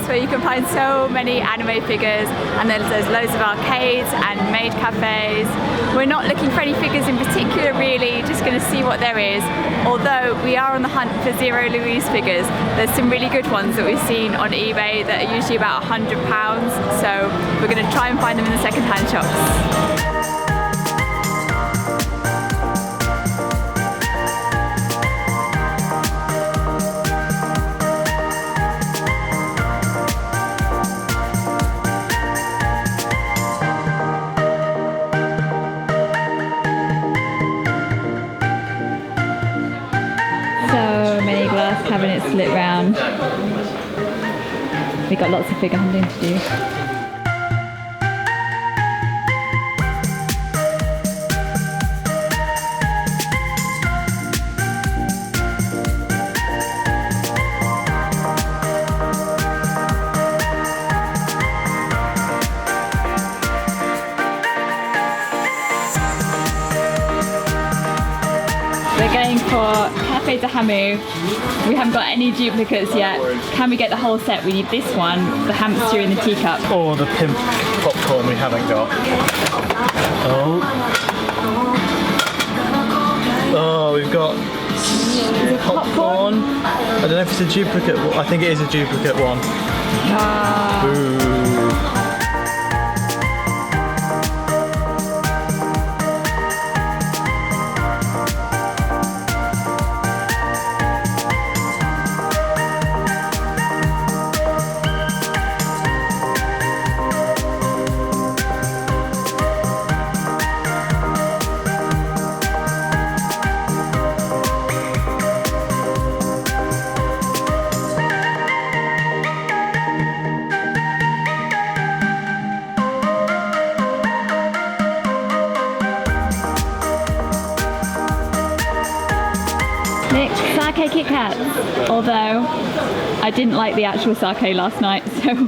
place where you can find so many anime figures, and then there's loads of arcades and maid cafes. We're not looking for any figures in particular really, just going to see what there is, although we are on the hunt for 0 Louise figures. There's some really good ones that we've seen on eBay that are usually about £100, so we're going to try and find them in the second-hand shops. So many glass cabinets lit round. We got lots of figure hunting to do. We're going for Cafe de Hamu. We haven't got any duplicates yet. Can we get the whole set? We need this one, the hamster in the teacup. Or the pimp popcorn we haven't got. Oh, we've got popcorn. I don't know if it's a duplicate. I think it is a duplicate one. Ooh. Sake Kit Kats, although I didn't like the actual sake last night, so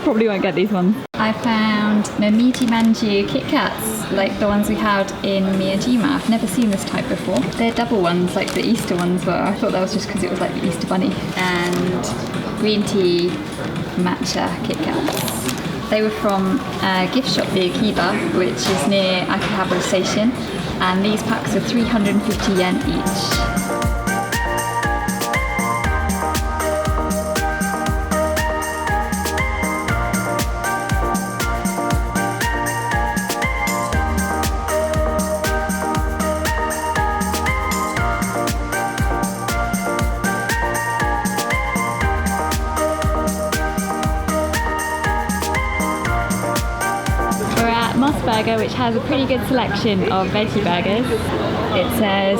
probably won't get these ones. I found Momiji Manju Kit Kats, like the ones we had in Miyajima. I've never seen this type before. They're double ones, like the Easter ones were. I thought that was just because it was like the Easter bunny. And green tea matcha Kit Kats. They were from a gift shop, the Akihabara, which is near Akihabara station, and these packs are 350 yen each. Burger, which has a pretty good selection of veggie burgers. It says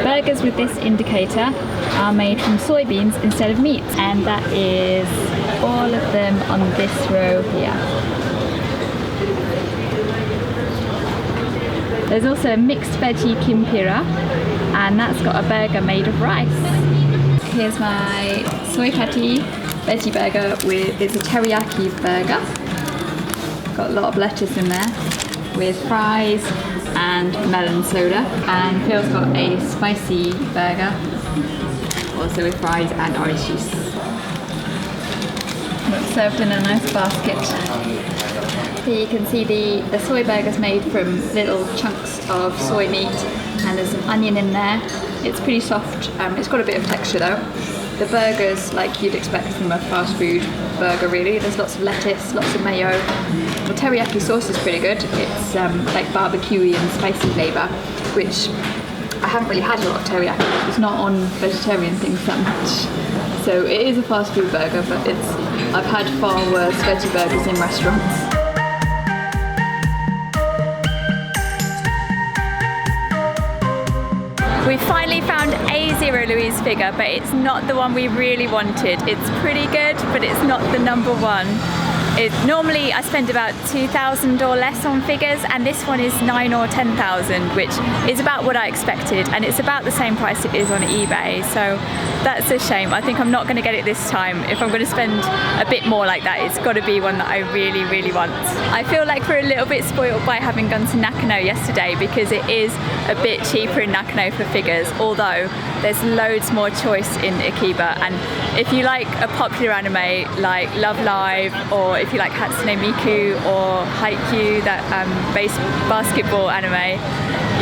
burgers with this indicator are made from soybeans instead of meat, and that is all of them on this row here. There's also a mixed veggie kimpira, and that's got a burger made of rice. Here's my soy patty veggie burger it's a teriyaki burger. Got a lot of lettuce in there with fries and melon soda, and Phil's got a spicy burger also with fries and orange juice. It's served in a nice basket. Here you can see the soy burger's made from little chunks of soy meat, and there's an onion in there. It's pretty soft. It's got a bit of texture though. The burger's like you'd expect from a fast food burger really. There's lots of lettuce, lots of mayo. The teriyaki sauce is pretty good. It's like barbecuey and spicy flavour, which I haven't really had a lot of teriyaki. It's not on vegetarian things that much. So it is a fast food burger, but I've had far worse veggie burgers in restaurants. We finally found a 0 Louise figure, but it's not the one we really wanted. It's pretty good, but it's not the number one. Normally I spend about 2,000 or less on figures, and this one is 9 or 10,000, which is about what I expected, and it's about the same price it is on eBay, so that's a shame. I think I'm not going to get it this time. If I'm going to spend a bit more like that, it's got to be one that I really, really want. I feel like we're a little bit spoiled by having gone to Nakano yesterday, because it is a bit cheaper in Nakano for figures, although there's loads more choice in Akihabara, and if you like a popular anime like Love Live, or if you like Hatsune Miku or Haikyuu, that basketball anime,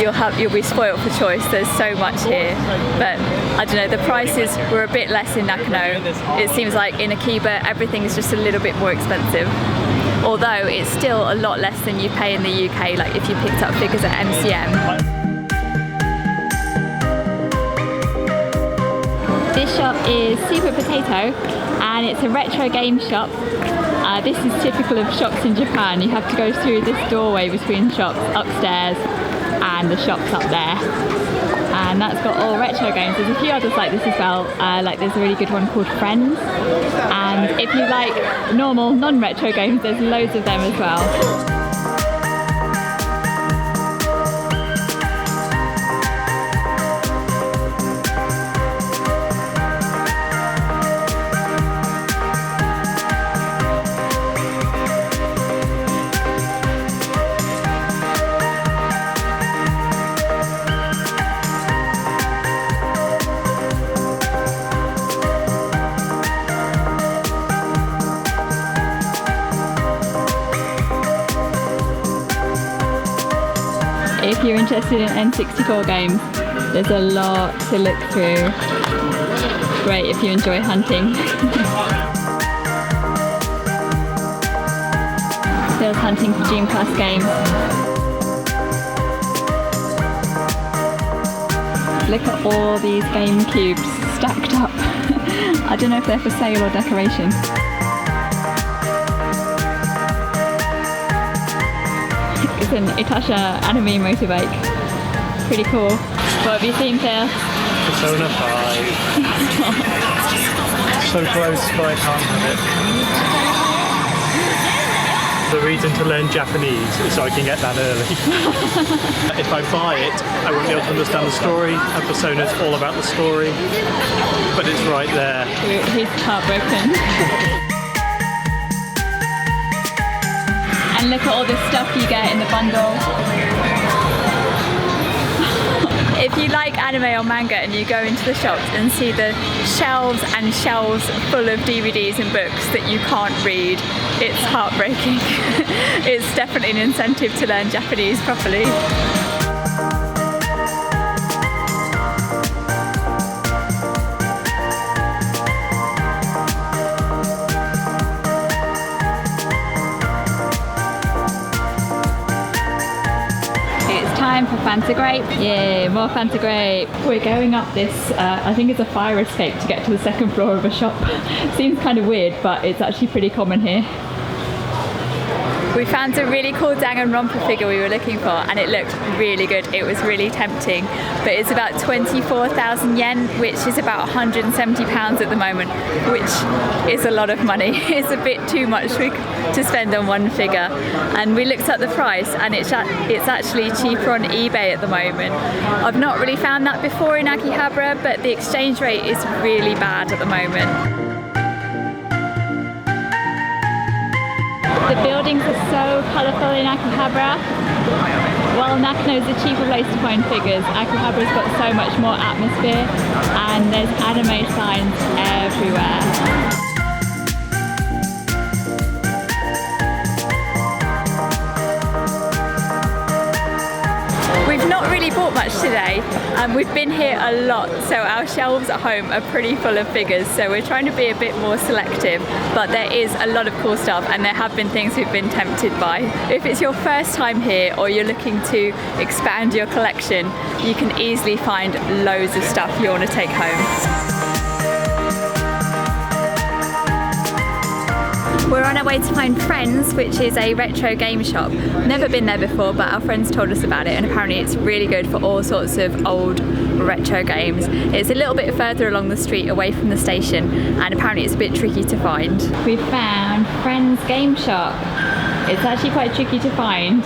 you'll be spoiled for choice. There's so much here, but I don't know, the prices were a bit less in Nakano. It seems like in Akihabara everything is just a little bit more expensive, although it's still a lot less than you pay in the UK, like if you picked up figures at MCM. This shop is Super Potato, and it's a retro game shop. This is typical of shops in Japan. You have to go through this doorway between shops upstairs and the shops up there, and that's got all retro games. There's a few others like this as well, like there's a really good one called Friends, and if you like normal non-retro games, there's loads of them as well. If you're interested in N64 games, there's a lot to look through. Great if you enjoy hunting. Phil's hunting for Dream Class games. Look at all these game cubes stacked up. I don't know if they're for sale or decoration. It's an Itasha anime motorbike. Pretty cool. What have you seen, Phil? Persona 5. So close, but I can't have it. The reason to learn Japanese is so I can get that early. If I buy it, I won't be able to understand the story, and Persona's all about the story. But it's right there. He's heartbroken. And look at all the stuff you get in the bundle. If you like anime or manga and you go into the shops and see the shelves and shelves full of DVDs and books that you can't read, it's heartbreaking. It's definitely an incentive to learn Japanese properly. Time for Fanta Grape. Yay, more Fanta Grape. We're going up this, I think it's a fire escape to get to the second floor of a shop. Seems kind of weird, but it's actually pretty common here. We found a really cool Danganronpa figure we were looking for, and it looked really good. It was really tempting, but it's about 24,000 yen, which is about £170 at the moment, which is a lot of money. It's a bit too much to spend on one figure. And we looked at the price, and it's actually cheaper on eBay at the moment. I've not really found that before in Akihabara, but the exchange rate is really bad at the moment. The buildings are so colourful in Akihabara. While Nakano is a cheaper place to find figures, Akihabara's got so much more atmosphere, and there's anime signs everywhere. We've not really bought much today. We've been here a lot, so our shelves at home are pretty full of figures, so we're trying to be a bit more selective, but there is a lot of cool stuff, and there have been things we've been tempted by. If it's your first time here or you're looking to expand your collection, you can easily find loads of stuff you want to take home. We're on our way to find Friends, which is a retro game shop. Never been there before, but our friends told us about it, and apparently it's really good for all sorts of old retro games. It's a little bit further along the street away from the station, and apparently it's a bit tricky to find. We found Friends game shop. It's actually quite tricky to find.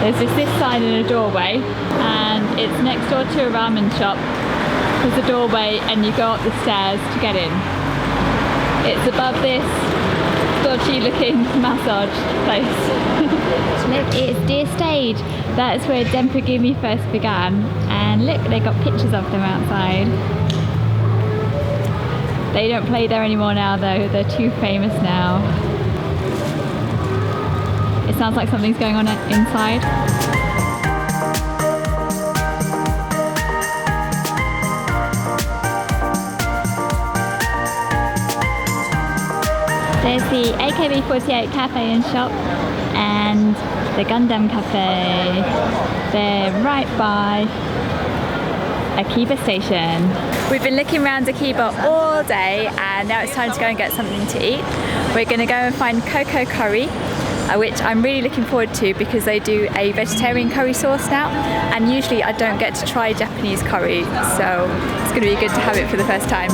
There's just this sign in a doorway, and it's next door to a ramen shop. There's a doorway, and you go up the stairs to get in. It's above this dodgy looking massage place. Look, it's Dear Stage. That's where Denpa Gumi first began, and look, they got pictures of them outside. They don't play there anymore now though, they're too famous now. It sounds like something's going on inside. There's the AKB48 cafe and shop and the Gundam cafe. They're right by Akiba station. We've been looking around Akiba all day and now it's time to go and get something to eat. We're going to go and find Coco Curry, which I'm really looking forward to because they do a vegetarian curry sauce now, and usually I don't get to try Japanese curry, so it's going to be good to have it for the first time.